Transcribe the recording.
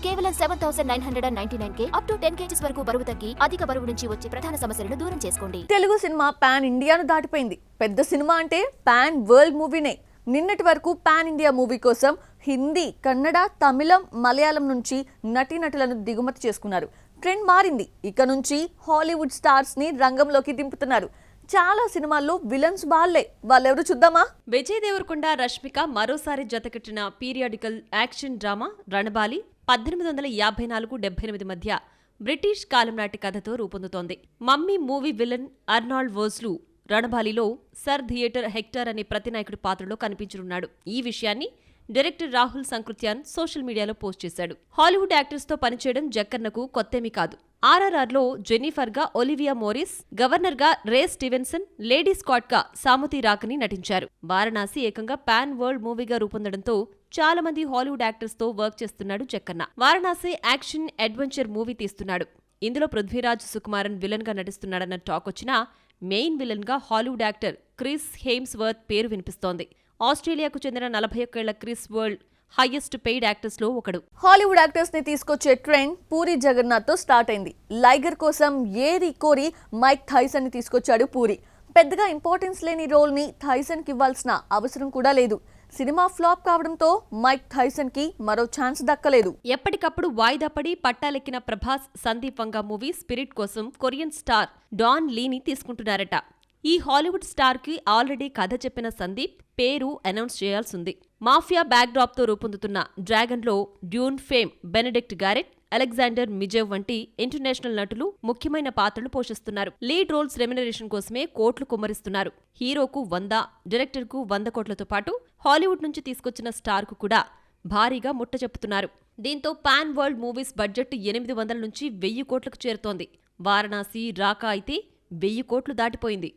కేవలం 7,999K up to 10 kgs వరకు బరువు తగ్గి అధిక బరువు నుంచి వచ్చే ప్రధాన సమస్యలను దూరం చేసుకోండి. తెలుగు సినిమా పాన్ ఇండియాను దాటిపోయింది. పెద్ద సినిమా అంటే పాన్ వరల్డ్ మూవీనే. నిన్నటి వరకు పాన్ ఇండియా మూవీ కోసం హిందీ, కన్నడ, తమిళం, మలయాళం నుంచి నటీనటులను దిగుమతి చేసుకున్నారు. ట్రెండ్ మారింది. ఇక నుంచి హాలీవుడ్ స్టార్స్ ని రంగంలోకి దింపుతున్నారు. చాలా సినిమాల్లో విలన్స్ వాళ్ళెవరు చూద్దామా? విజయ్ దేవరకొండ, రష్మిక మరోసారి జతకట్టిన పీరియాడికల్ యాక్షన్ డ్రామా రణబాలి 1854-78 మధ్య బ్రిటిష్ కాలం నాటి కథతో రూపొందుతోంది. Mummy movie villain Arnold Vosloo రణబాలిలో సర్ థియేటర్ హెక్టర్ అనే ప్రతినాయకుడి పాత్రలో కనిపించనున్నాడు. ఈ విషయాన్ని డైరెక్టర్ రాహుల్ సంకృత్యాన్ సోషల్ మీడియాలో పోస్ట్ చేశాడు. హాలీవుడ్ యాక్టర్స్ తో పనిచేయడం జక్కన్నకు కొత్తేమీ కాదు. ఆర్ఆర్ఆర్లో జెన్నిఫర్ గా ఒలివియా మోరిస్, గవర్నర్ గా రే స్టీవెన్సన్, లేడీ స్కాట్ గా సాముతి రాకని నటించారు. వారణాసి ఏకంగా పాన్ వరల్డ్ మూవీగా రూపొందడంతో చాలా మంది హాలీవుడ్ యాక్టర్స్ తో వర్క్ చేస్తున్నాడు Jakkanna. Varanasi action adventure movie తీస్తున్నాడు. ఇందులో పృథ్వీరాజ్ సుకుమారన్ విలన్ గా నటిస్తున్నాడన్న టాక్ వచ్చినా మెయిన్ విలన్ గా హాలీవుడ్ యాక్టర్ క్రిస్ హెయిమ్స్వర్త్ పేరు వినిపిస్తోంది. ఆస్ట్రేలియాకు చెందిన 41 ఏళ్ల Chris world highest paid actors లో ఒకడు. హాలీవుడ్ యాక్టర్స్ ని తీసుకొచ్చే ట్రెండ్ పూరి జగన్నాథ్ తో స్టార్ట్ అయింది. లైగర్ కోసం ఏరి కోరి మైక్ థైసన్ ని తీసుకొచ్చాడు పూరి. పెద్దగా ఇంపార్టెన్స్ లేని రోల్ ని థైసన్ కి ఇవ్వాల్సిన అవసరం కూడా లేదు. సినిమా ఫ్లాప్ కావడంతో మైక్ థైసన్ కి మరో ఛాన్స్ దక్కలేదు. ఎప్పటికప్పుడు వాయిదా పడి పట్టాలెక్కిన ప్రభాస్, సందీప్ వంగా మూవీ స్పిరిట్ కోసం కొరియన్ స్టార్ డాన్ లీని తీసుకుంటున్నారట. ఈ హాలీవుడ్ స్టార్ కి ఆల్రెడీ కథ చెప్పిన సందీప్ పేరు అనౌన్స్ చేయాల్సింది. మాఫియా బ్యాక్ డ్రాప్ తో రూపొందుతున్న డ్రాగన్ లో Dune fame Benedict Garrett, Alexander Mizev వంటి ఇంటర్నేషనల్ నటులు ముఖ్యమైన పాత్రలు పోషిస్తున్నారు. లీడ్ రోల్స్ రెమ్యునరేషన్ కోసమే కోట్లు కుమ్మరిస్తున్నారు. హీరోకు 100, డైరెక్టర్ కు 100 కోట్లతో పాటు హాలీవుడ్ నుంచి తీసుకొచ్చిన స్టార్ కు కూడా భారీగా ముట్ట చెప్పుతున్నారు. దీంతో పాన్ వరల్డ్ మూవీస్ బడ్జెట్ 800 నుంచి 1000 కోట్లకు చేరుతోంది. వారణాసి, రాకా అయితే 1000 కోట్లు దాటిపోయింది.